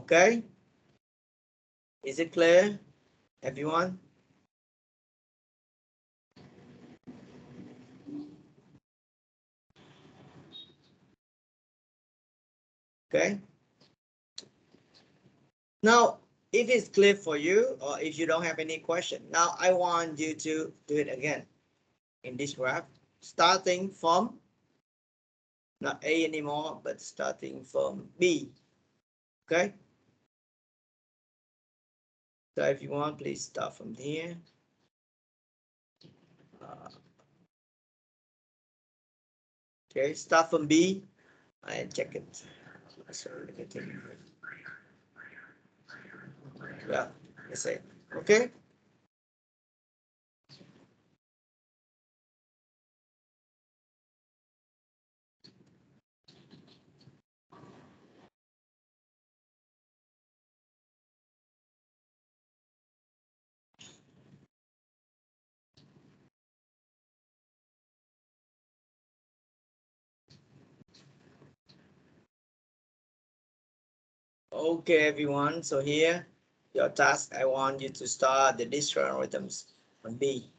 Okay, is it clear, everyone? Okay, now if it's clear for you, or if you don't have any question, now I want you to do it again in this graph, starting from not A anymore, but starting from B. Okay, so if you want, please start from here. Okay, start from B and check it. Sorry, yeah, let's say, okay. Okay, everyone. So here, your task, I want you to start the district rhythms on B.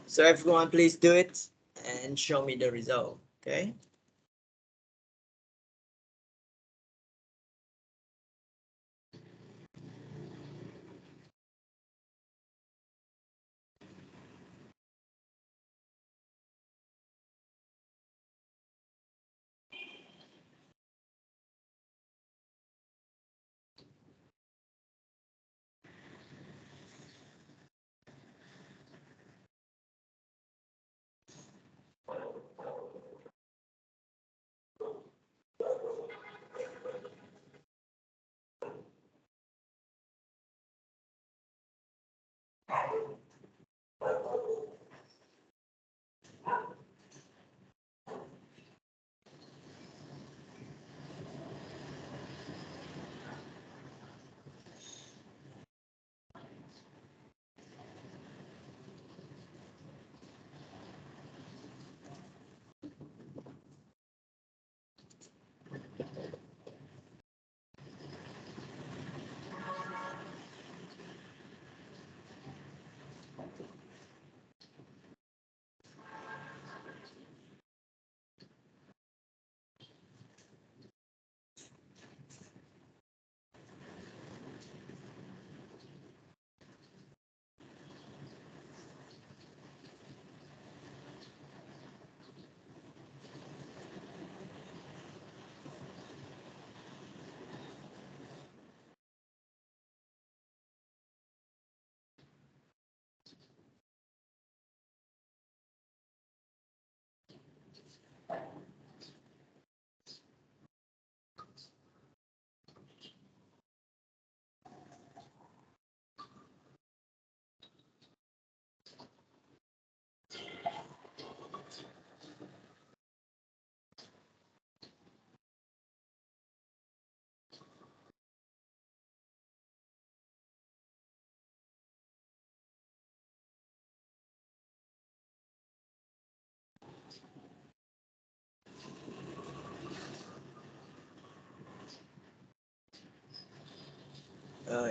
So everyone, please do it and show me the result. Okay.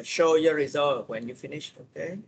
Show your result when you finish. Okay.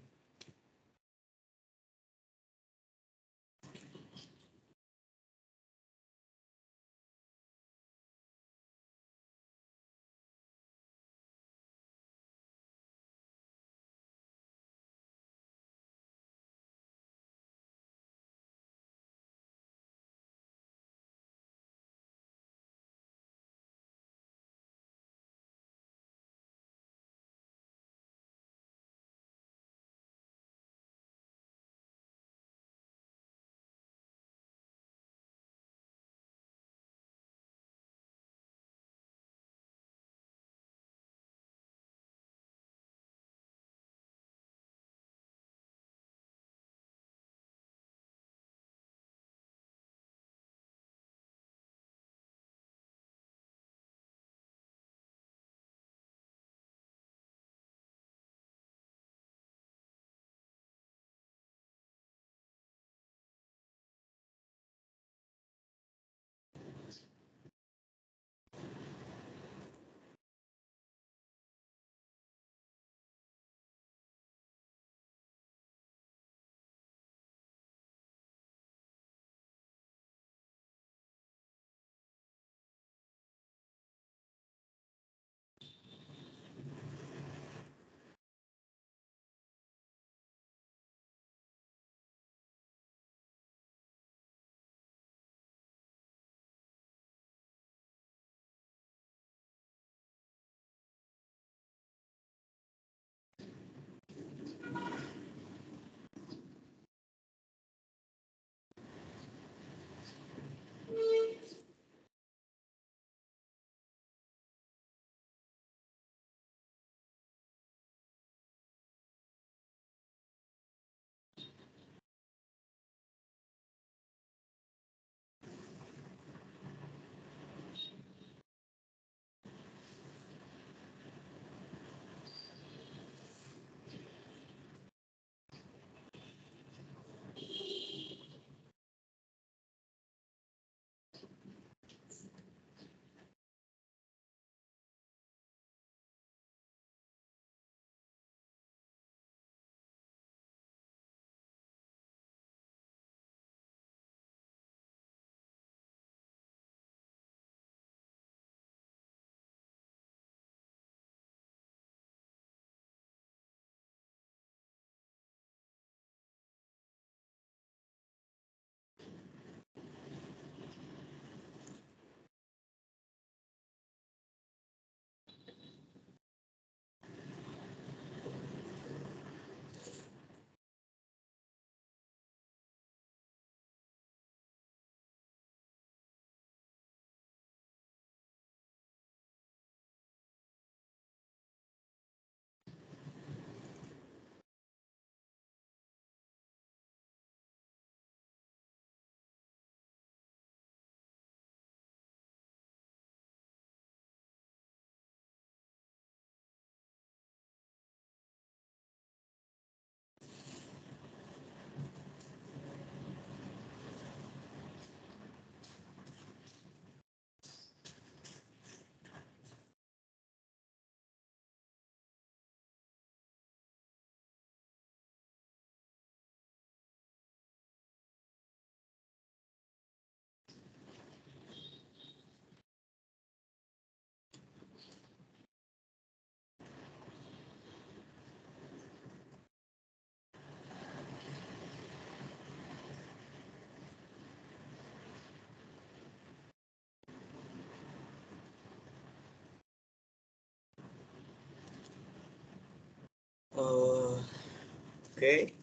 Okay.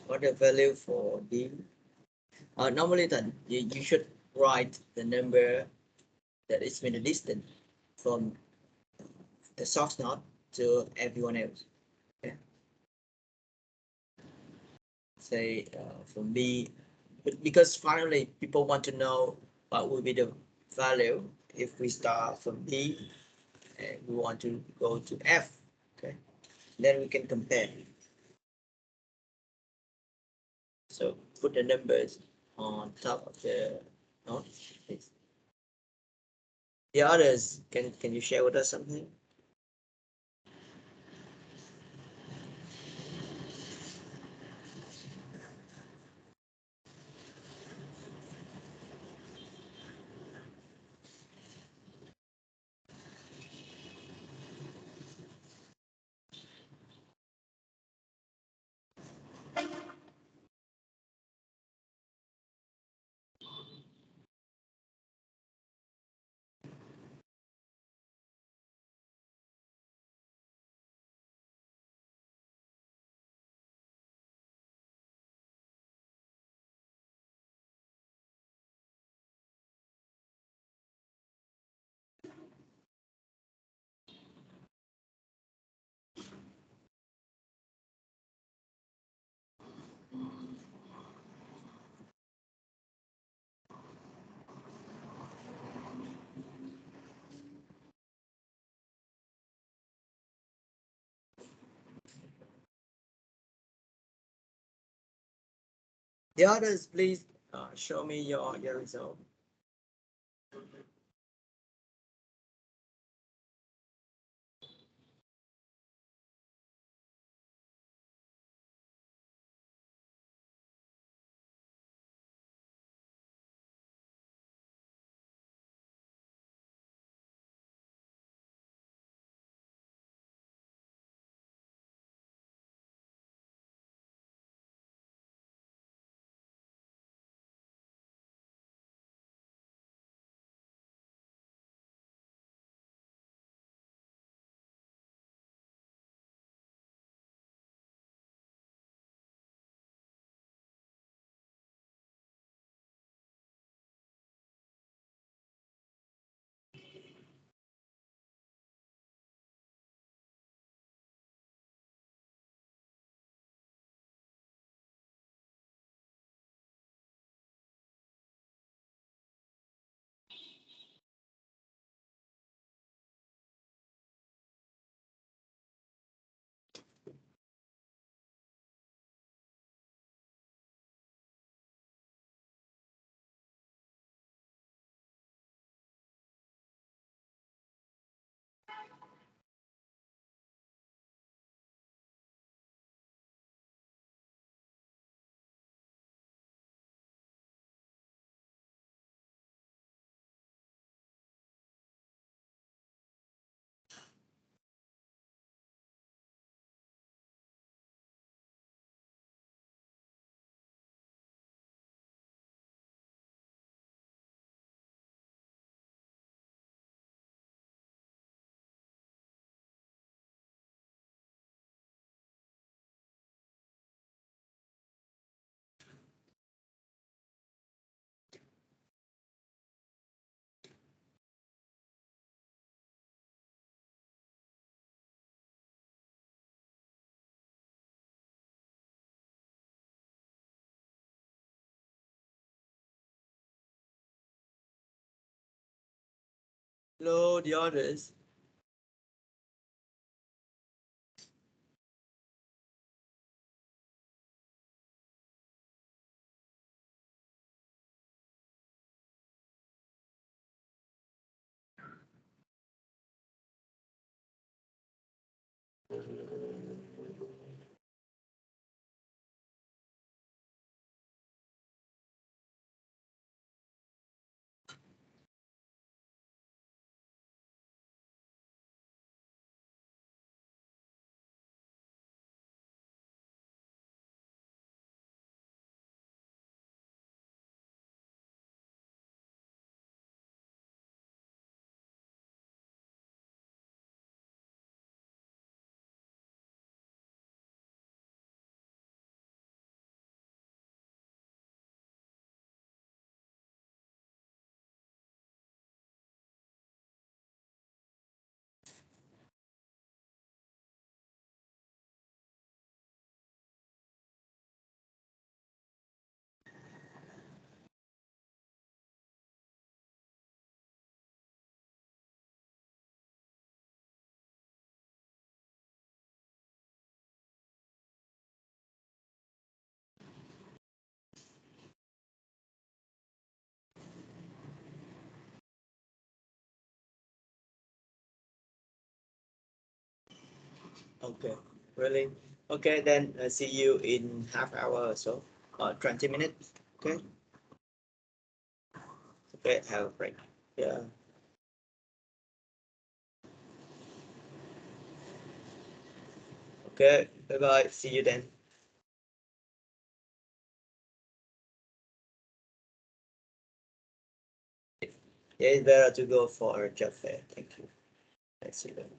What the value for D? Normally then you should write the number that is in the distance from the source node to everyone else. Okay. Say from B, because finally people want to know what will be the value if we start from B and we want to go to F. Okay, then we can compare. So put the numbers on top of the node, please. The others, can you share with us something? The others, please show me your result. Hello, the others. Okay, really? Okay, then see you in half hour or so, or 20 minutes. Okay. Okay, have a break. Yeah. Okay, bye bye. See you then. Yeah, it's better to go for a job fair. Thank you. See you then.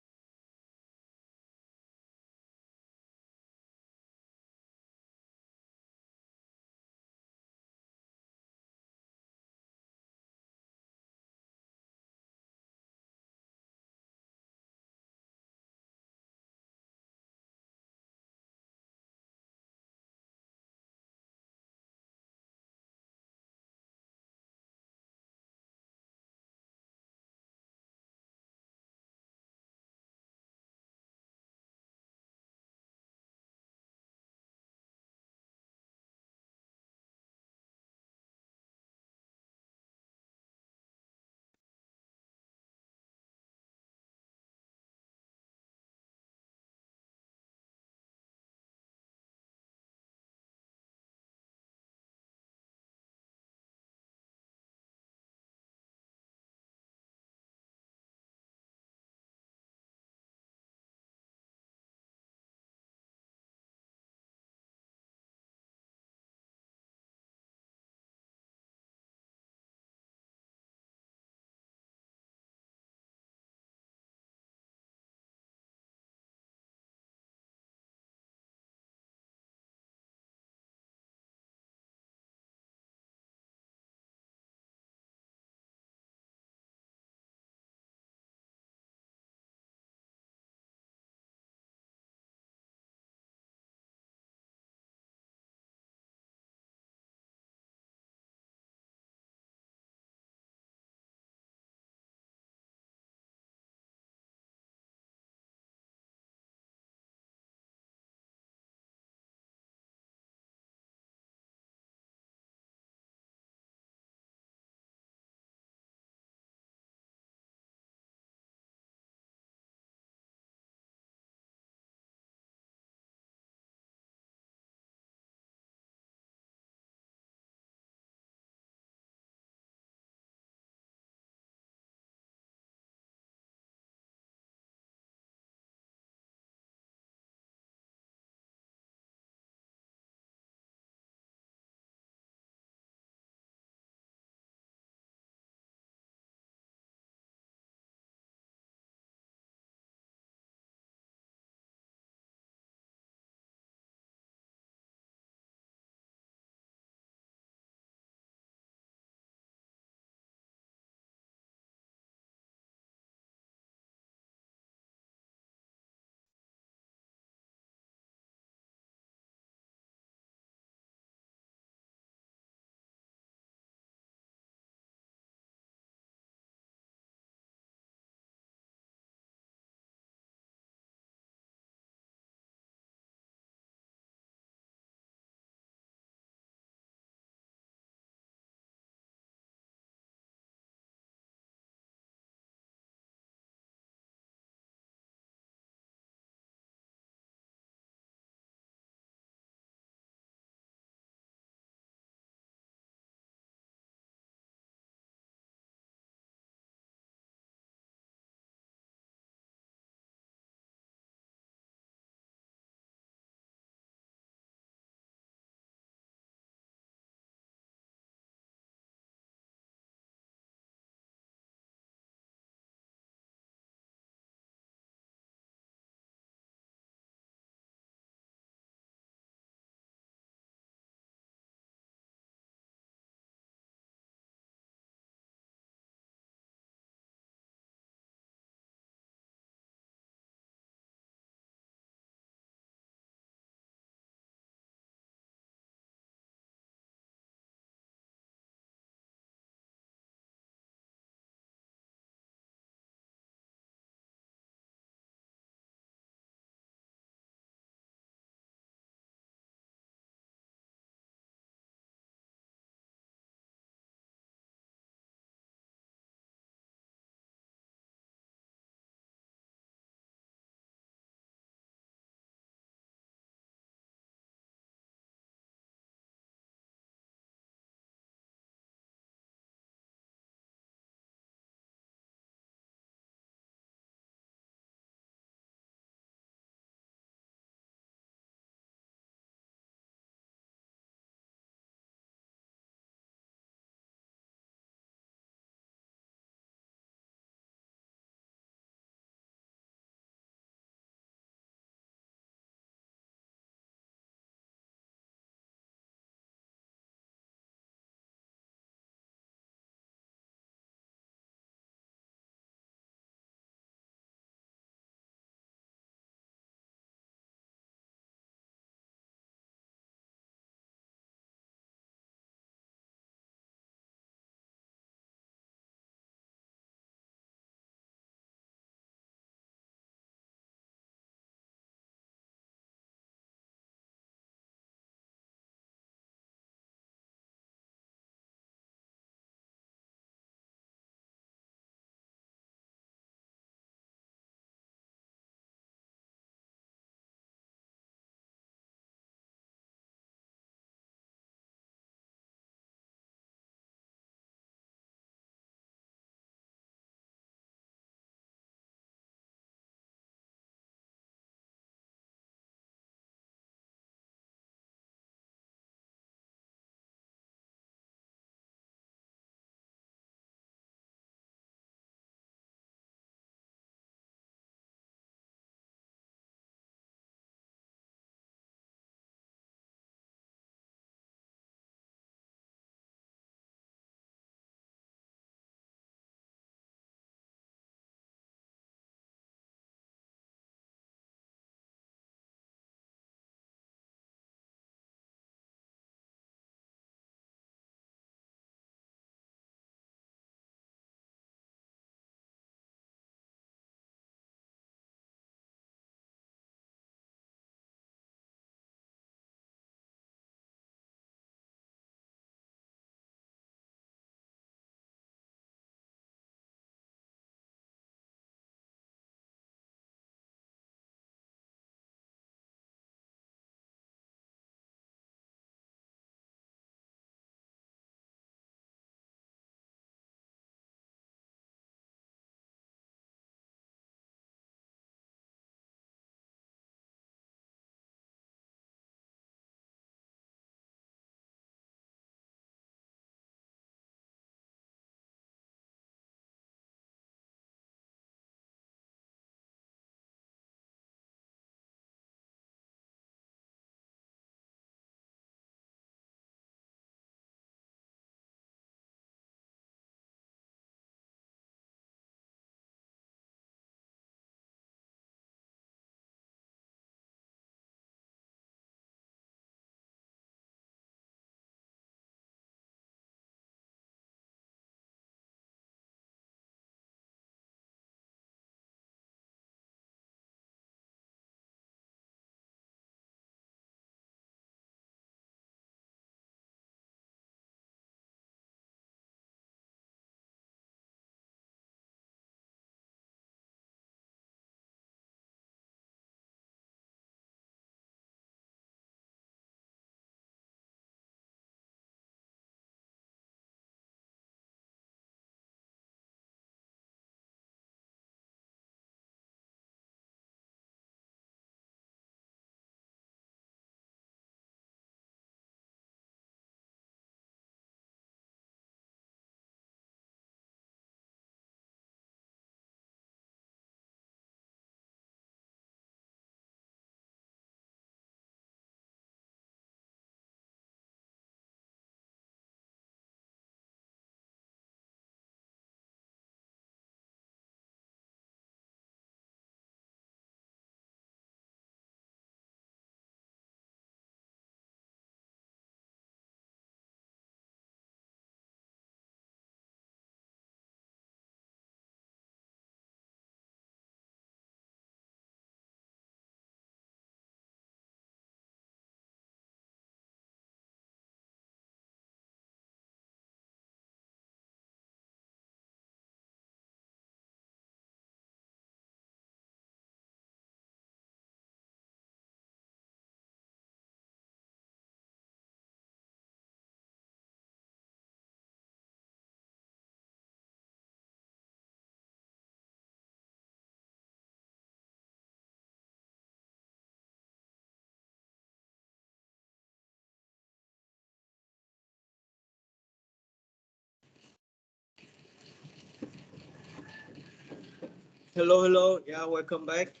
Hello, hello. Yeah, welcome back.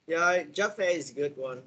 Yeah, Jaffa is a good one.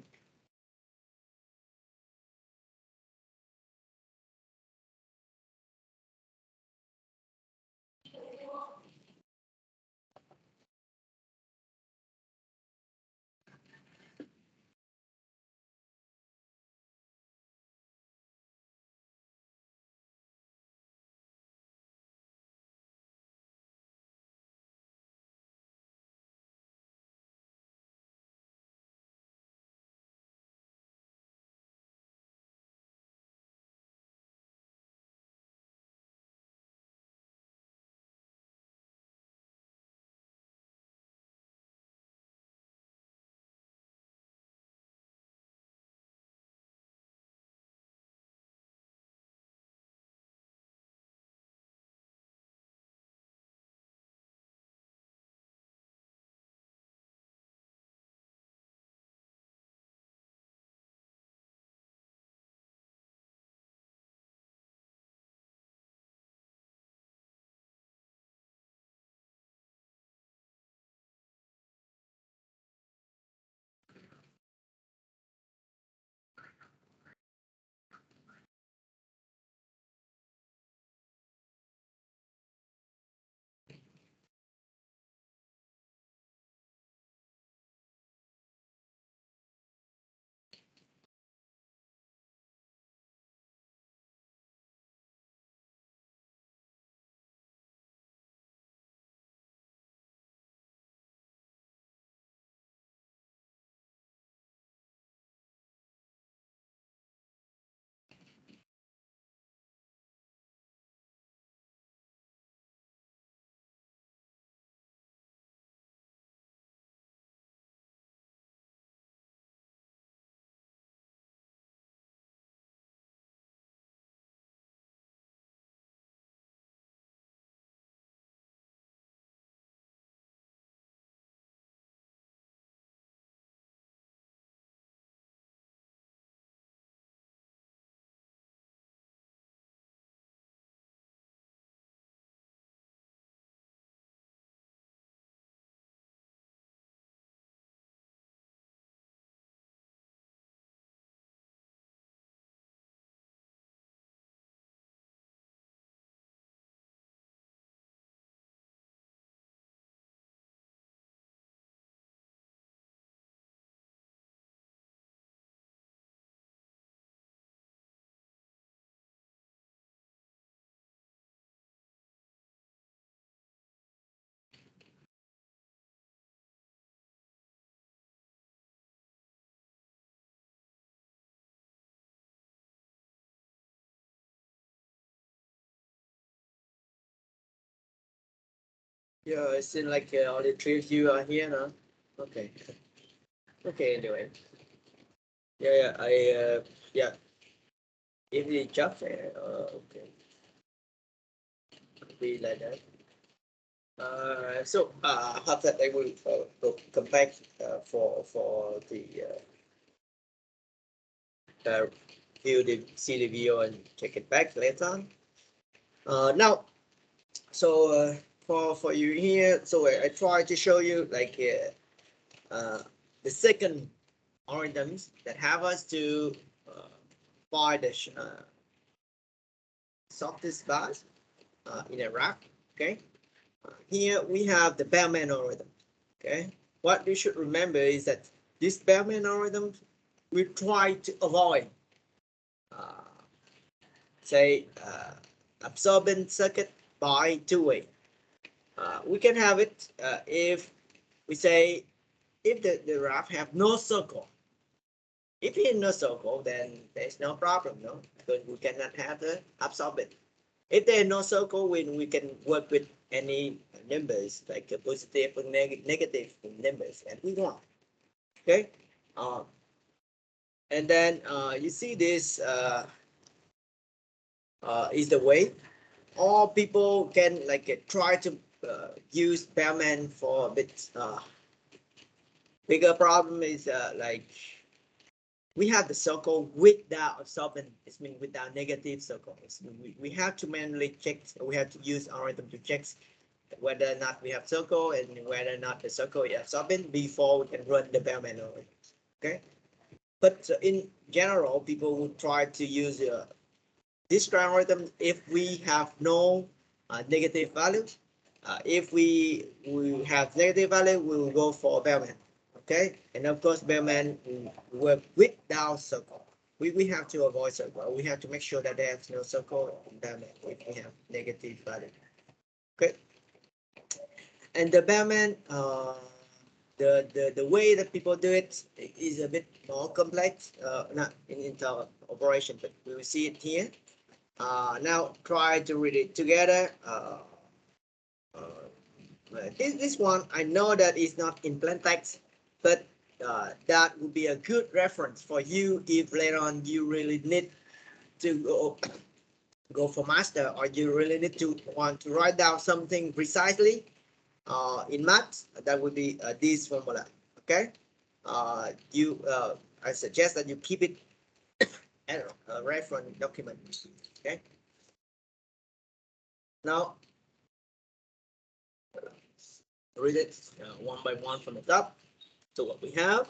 Yeah, it seems like all the three of you are here now. Okay. Okay, anyway. Yeah, yeah. If the Jaffa, okay. Could be like that. After that, I will come back for the view the see the video and check it back later on. Now, so for you here, so I try to show you like the second algorithms that have us to find the shortest path in a graph. Okay, here we have the Bellman algorithm. Okay, what you should remember is that this Bellman algorithm we try to avoid uh, say absorbent circuit by two-way. We can have it if we say if the graph have no circle. If it no circle, then there's no problem, no, because we cannot have the absorbent. If there is no circle, we can work with any numbers like a positive or negative numbers and we want. Okay, and then you see this is the way all people can like try to use Bellman for a bit. Bigger problem is like we have the circle without absorbent. It's mean without negative circle. We have to manually check. We have to use algorithm to check whether or not we have circle and whether or not the circle is absorbing before we can run the bellman over. Okay, but in general, people would try to use this algorithm if we have no negative values. If we have negative value, we will go for bellman. Okay, and of course, bellman work without circle. We have to avoid circle. We have to make sure that there's no circle in bellman if we have negative value. Okay, and the bellman, the way that people do it is a bit more complex, not in terms of operation, but we will see it here. Now try to read it together. This one, I know that is not in plain text, but that would be a good reference for you if later on you really need to go for master, or you really need to want to write down something precisely in maths. That would be this formula. Okay, I suggest that you keep it as a reference document. Okay, now read it one by one from the top. So what we have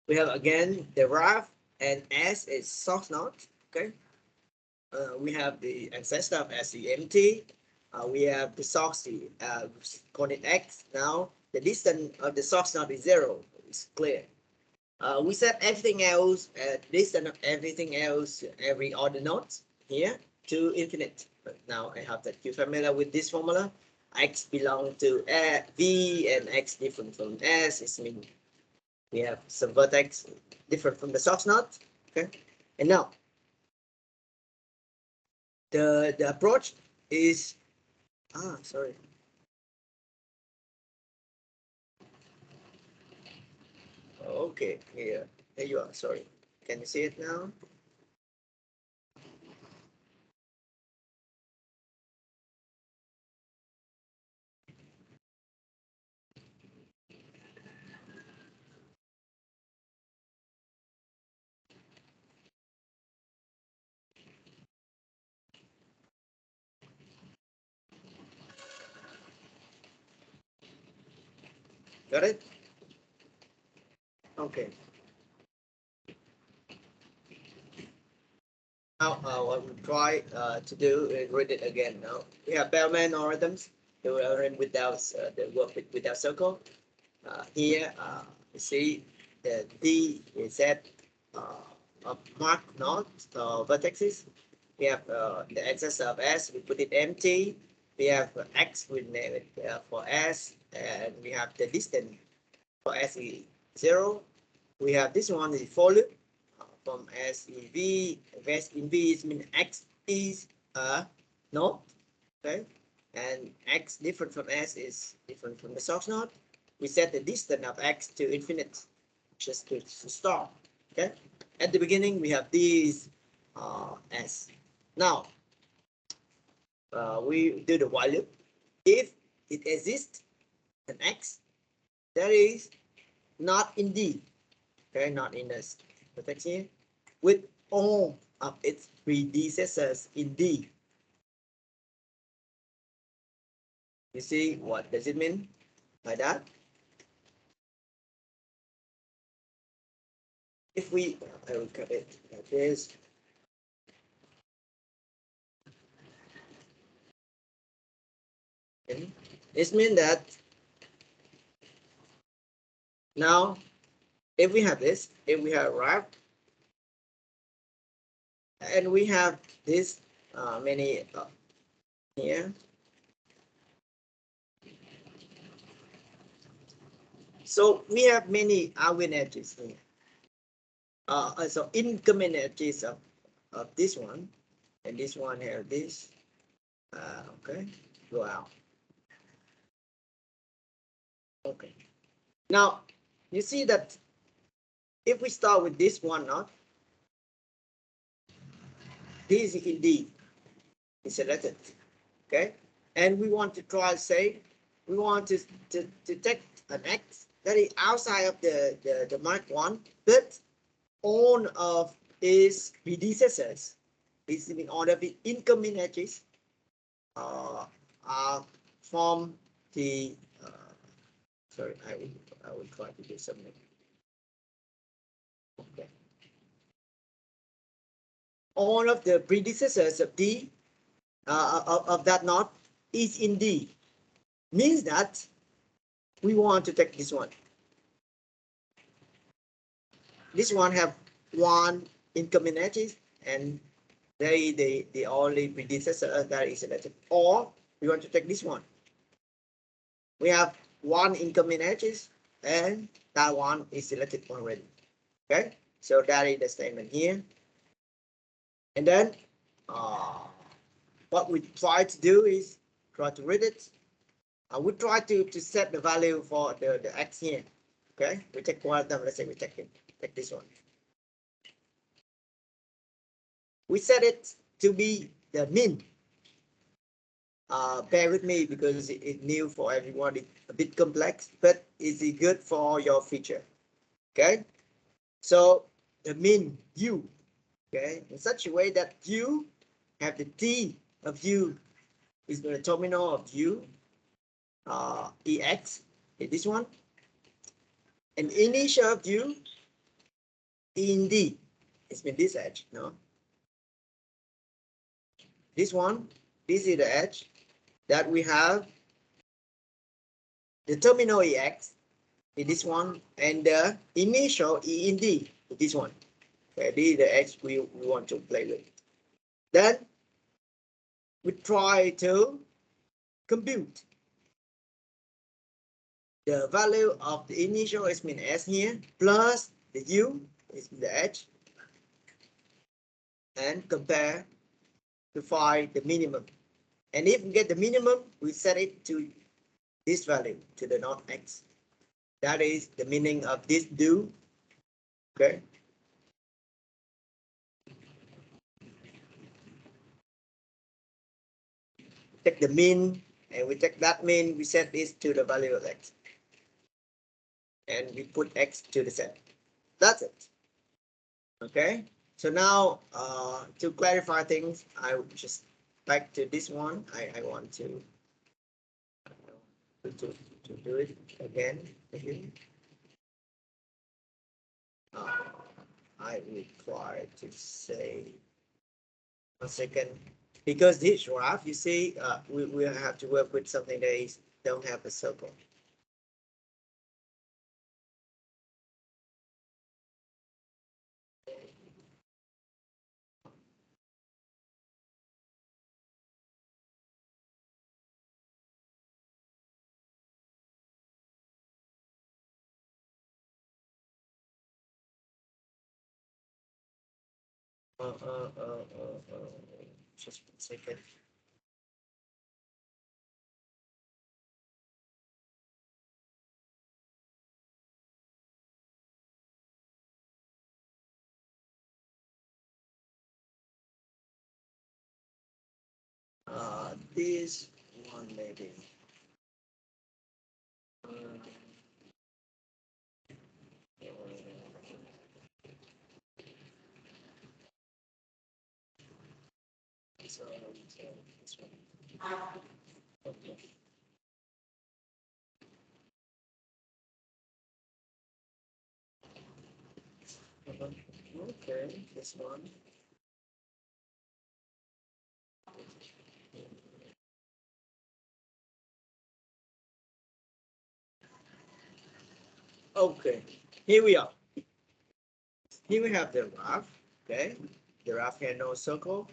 again the graph, and S is source node. Okay, we have the ancestor of SEMT. We have the source coordinate X. Now the distance of the source node is 0. It's clear. We set everything else, distance of everything else, every other nodes here to infinite. But now I have that you're familiar with this formula. X belong to V and X different from S. It means we have some vertex different from the source node. Okay, and now the approach is sorry. Okay, here you are. Sorry, can you see it now? Got it? Okay. Now what we try to do is read it again. Now we have Bellman algorithms. They will run without the work without circle. Here you see the D is set of mark not vertices. We have the axis of S. We put it empty. We have X with name it for S, and we have the distance for S is 0. We have this one is for loop from S in V. S in V is mean X is a node, okay, and X different from S is different from the source node. We set the distance of X to infinite just to start. Okay, at the beginning we have these S. Now we do the while loop. If it exists an X that is not in D, okay, not in this vertex here, with all of its predecessors in D. You see what does it mean by that? If we, I will cut it like this. Okay. It means that now if we have this, if we have Reup, and we have this many here. So we have many outgoing edges here. So incoming edges of this one, and this one have this. Okay, go out. Okay. Now you see that if we start with this one node, this is indeed is selected. Okay, and we want to try say we want to take an X that is outside of the mark one, but all of its predecessors is in order of incoming edges are form the sorry, I will try to do something. Okay. All of the predecessors of D of that knot is in D. Means that we want to take this one. This one have one incoming edges, and they the only predecessor that is selected. Or we want to take this one. We have one incoming edges, and that one is selected already. Okay, so that is the statement here. And then what we try to do is try to read it. We try to set the value for the x here. Okay, we take one of them. Let's say we take this one. We set it to be the min. Bear with me because it's new for everyone. It's a bit complex, but it's good for your feature. Okay, so the min u. Okay, in such a way that u have the t of u is the terminal of u, ex is this one, and initial of u in d. It's been this edge, no? This one, this is the edge that we have the terminal ex is this one, and the initial e in d is this one. Okay, this is the edge we want to play with. Then we try to compute the value of the initial is mean s here plus the u is the edge, and compare to find the minimum. And if we get the minimum, we set it to this value, to the knot x. That is the meaning of this do. Okay. Take the mean, and we take that mean, we set this to the value of x. And we put x to the set. That's it. Okay. So now to clarify things, I will just back to this one. I want to do it again. I will try to say 1 second, because this graph, you see, we have to work with something that is don't have a circle. Just 1 second. This one maybe. So this one. Okay. Okay, this one. Okay, here we are. Here we have the graph. Okay, the graph here no circle.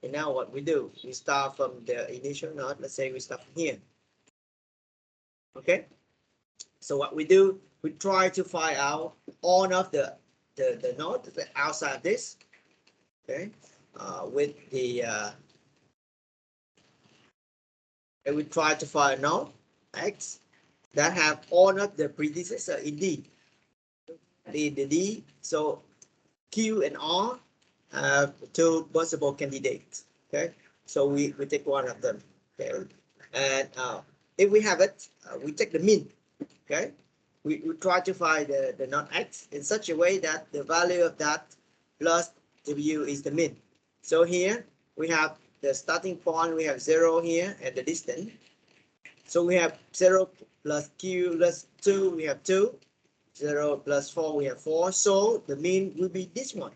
And now what we do, we start from the initial node. Let's say we start from here. Okay, so what we do, we try to find out all of the nodes outside this. Okay, with the and we try to find a node x that have all of the predecessor in D. The D, so Q and R have two possible candidates. Okay, so we take one of them. Okay, and if we have it, we take the mean. Okay, we try to find the knot x in such a way that the value of that plus W is the mean. So here we have the starting point, we have 0 here at the distance. So we have 0 plus q plus 2, we have 2. 0 plus 4, we have 4. So the mean will be this one.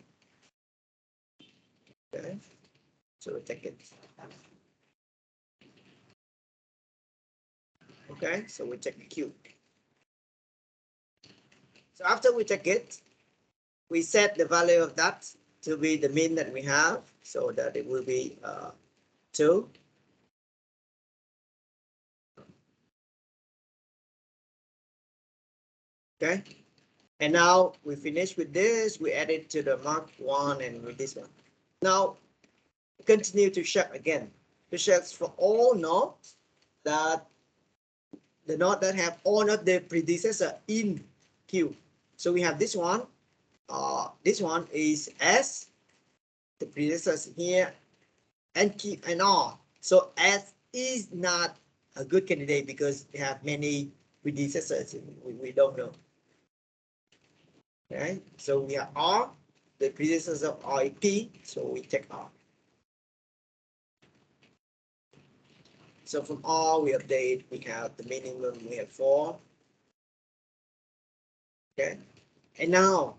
Okay, so we take it. Okay, so we take the q. So after we take it, we set the value of that to be the mean that we have, so that it will be 2. Okay, and now we finish with this. We add it to the mark 1 and with this one. Now continue to check again. To check for all nodes that the node that have all of the predecessor in Q. So we have this one. This one is S. The predecessor here and Q and R. So S is not a good candidate because they have many predecessors. We don't know. Okay, so we have R. The predecessor of R is P. So we take R. So from R we update. We have the minimum. We have 4. Okay, and now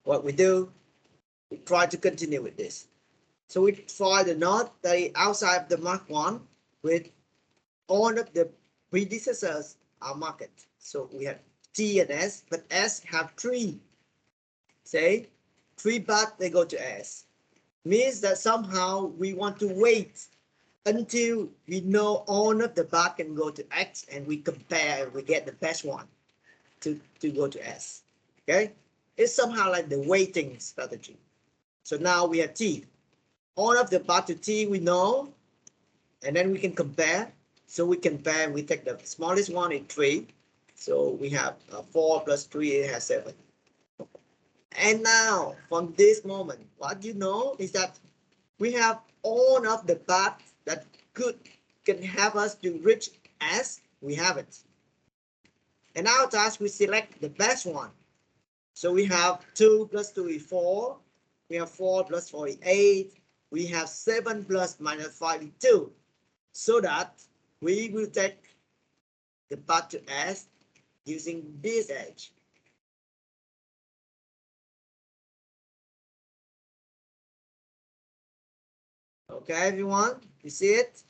what we do, we try to continue with this. So we find the node that is outside the mark 1 with all of the predecessors are marked. So we have T and S, but S have 3. Say 3 but they go to S. Means that somehow we want to wait until we know all of the but can go to X and we compare and we get the best one to go to S. Okay, it's somehow like the waiting strategy. So now we have T. All of the but to T we know, and then we can compare. So we compare, we take the smallest one is 3. So we have 4 plus 3, it has 7. And now from this moment, what you know is that we have all of the but that can help us to reach S, we have it. And now task we select the best one. So we have 2 plus 2 is 4. We have 4 plus 4 is 8. We have 7 plus minus 5 is 2. So that we will take the path to S using this edge. Okay, everyone, you see it?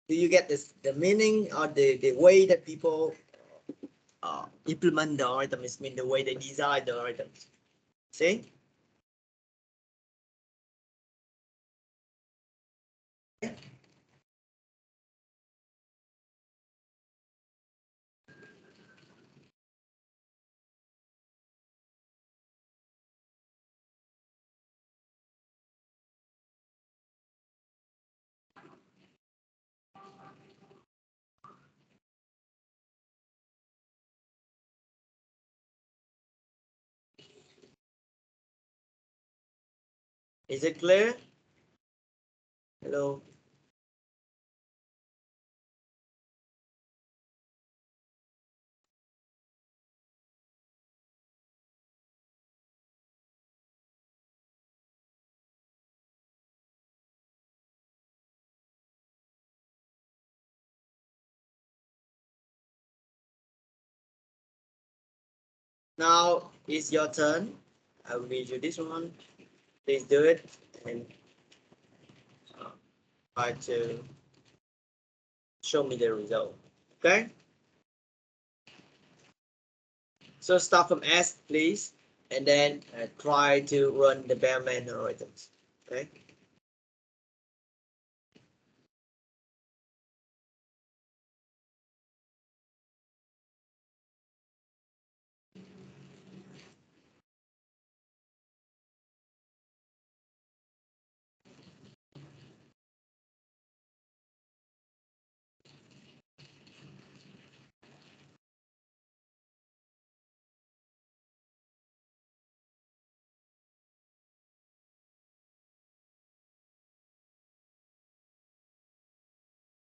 Do you get this, the meaning or the way that people implement the algorithms, mean the way they design the algorithms? See? Is it clear? Hello. Now it's your turn. I will read you this one. Please do it and try to show me the result. Okay. So start from S, please, and then try to run the Bellman algorithms. Okay.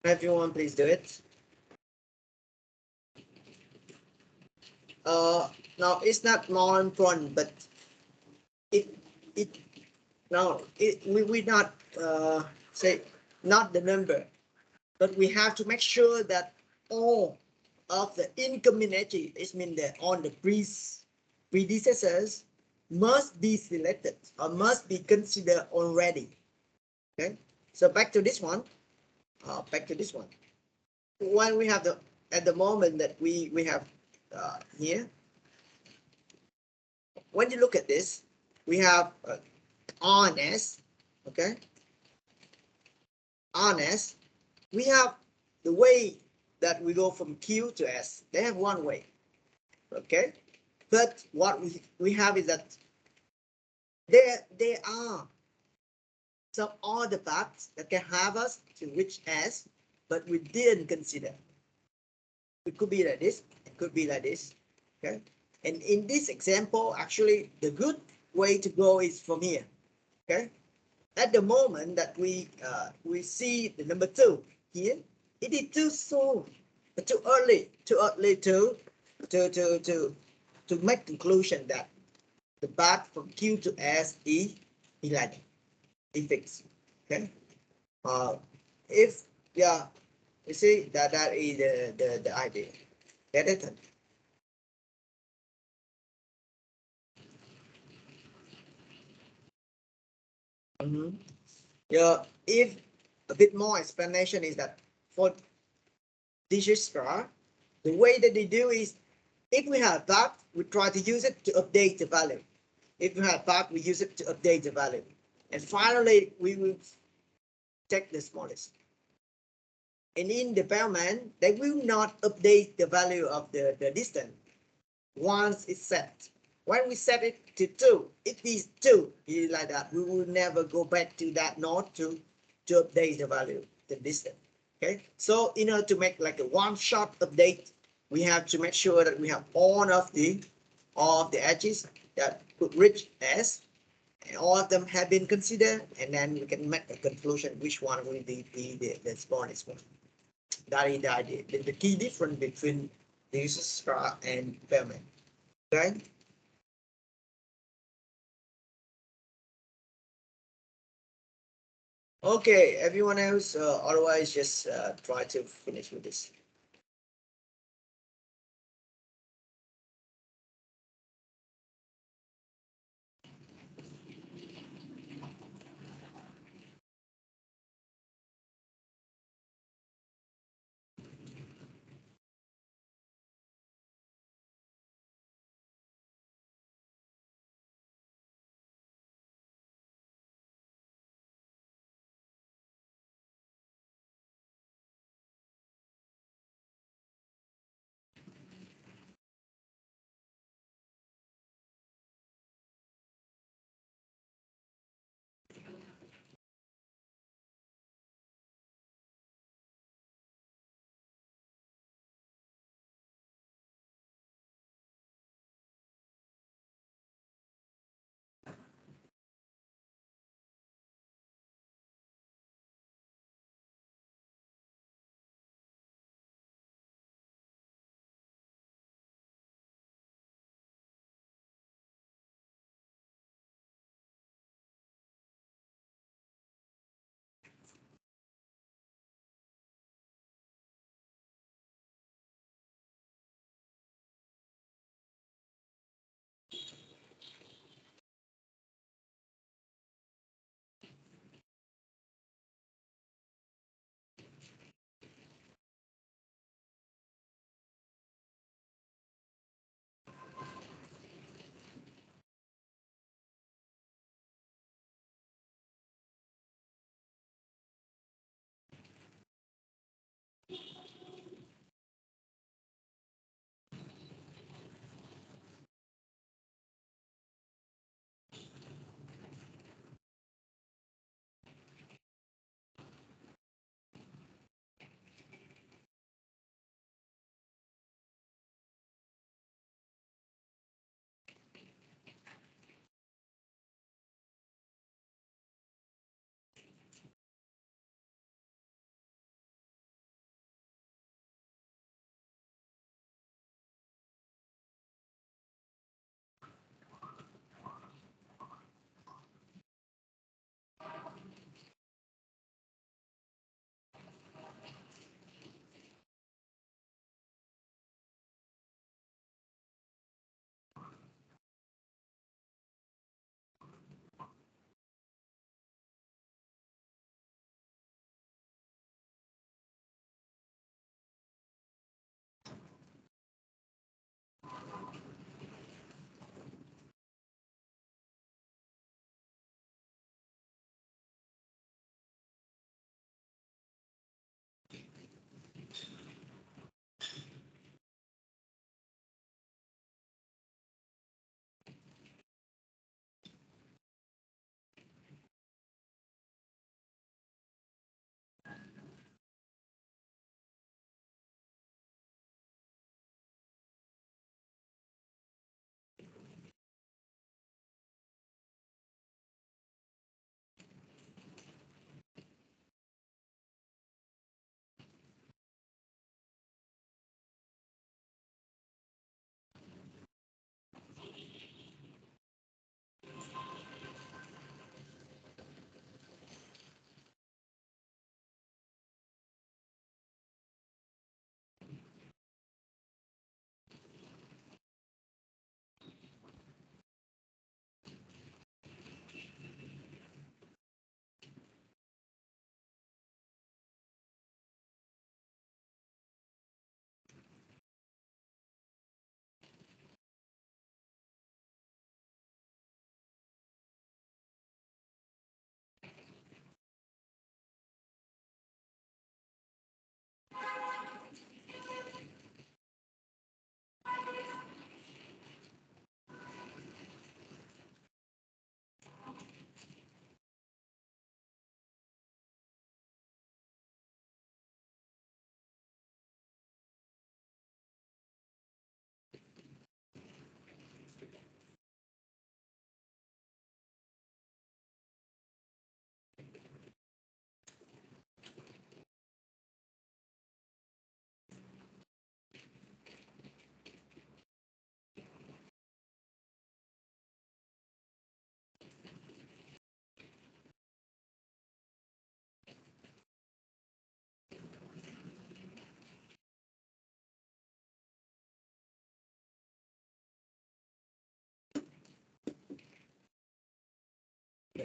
Everyone, please do it. Now it's not more important, but we not say not the number. but we have to make sure that all of the incoming edges, it means that on the predecessors must be selected or must be considered already. Okay, so back to this one. When we have the at the moment that we have here, when you look at this, we have R and S. Okay, R and S. We have the way that we go from Q to S. They have one way. Okay, but what we have is that there are some other paths that can have us to reach S, but we didn't consider. It could be like this, it could be like this. Okay, and in this example, actually the good way to go is from here. Okay, at the moment that we see the number 2 here, it is too soon, too early to make conclusion that the path from Q to S is like fixed. Okay, if yeah, you see that is the idea. Get it? Yeah, if a bit more explanation is that for digit-star, the way that they do is, if we have that, we try to use it to update the value. If we have that, we use it to update the value. And finally, we will take the smallest. And in the payment, they will not update the value of the distance once it's set. When we set it to 2, it is 2, it's like that. We will never go back to that node to update the value, the distance. Okay, so in order to make like a one-shot update, we have to make sure that we have all of the edges that could reach S, and all of them have been considered, and then we can make a conclusion which one will be the smallest one. That is the idea. The key difference between the user star and payment. Okay. Okay, everyone else, otherwise just try to finish with this.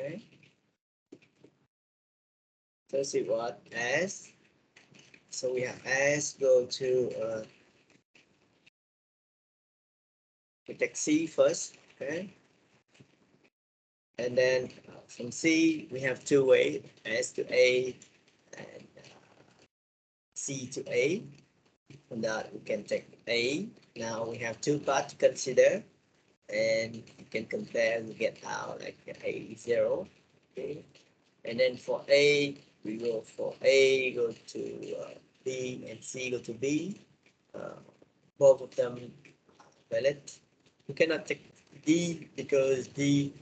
Okay. So see what S. So we have S. Go to we take C first. Okay. And then from C we have two ways: S to A and C to A. From that we can take A. Now we have two parts to consider, and you can compare. We get out like A0. Okay. And then for A, we go for A, go to B, and C go to B. Both of them valid. We cannot take D because D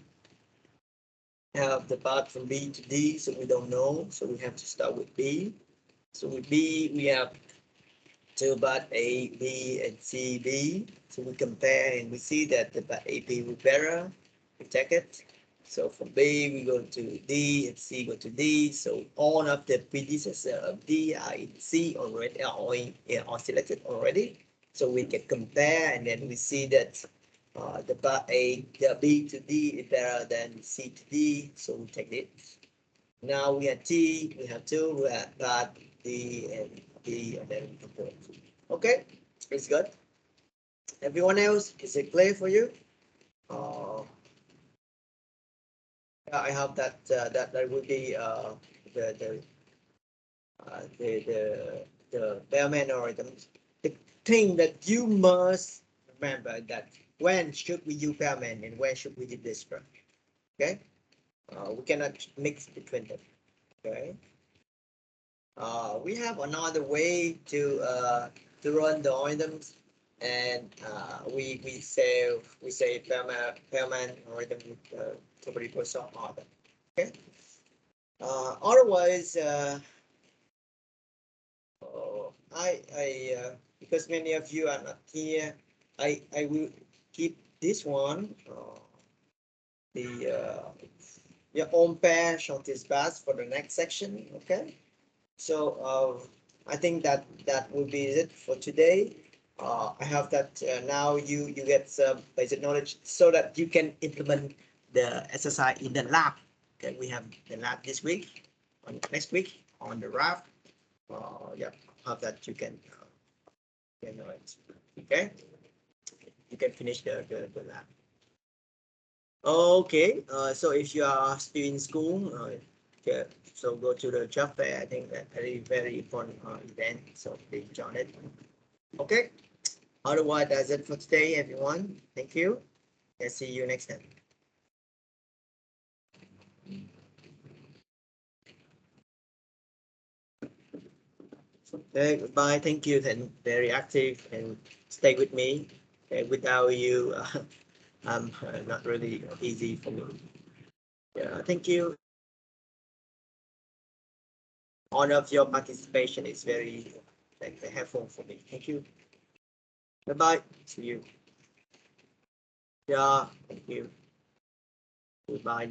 have the part from B to D, so we don't know. So we have to start with B. So with B, we have two part A, B, and C, B. So we compare and we see that the part A, B will better. We check it. So from B, we go to D, and C go to D. So all of the predecessor of D are in C already, or selected already. So we can compare, and then we see that the part A, the B to D is better than C to D. So we take it. Now we have T, we have two, we have part D and D, and then we compare. Okay, it's good. Everyone else, is it clear for you? I hope that that will be the bellman algorithms. The thing that you must remember that when should we use bellman and when should we use this one. Okay, we cannot mix between them. Okay, we have another way to run the algorithms, and we say bellman algorithm with 30% order. Okay. Otherwise, I because many of you are not here, I will keep this one, the your own pair shortest path for the next section. Okay. So I think that will be it for today. I hope that now you get some basic knowledge so that you can implement the exercise in the lab. Okay, we have the lab this week, on next week on the Reup. Yeah, hope that you can know it. Okay, you can finish the lab. Okay, so if you are still in school, okay, so go to the job fair. I think that very important event, so please join it. Okay, otherwise that's it for today, everyone. Thank you, and see you next time. Okay, goodbye. Thank you, and very active, and stay with me. Okay, without you, I'm not really easy for me. Yeah, thank you. All of your participation is very helpful for me. Thank you. Bye bye. See you. Yeah, thank you. Goodbye.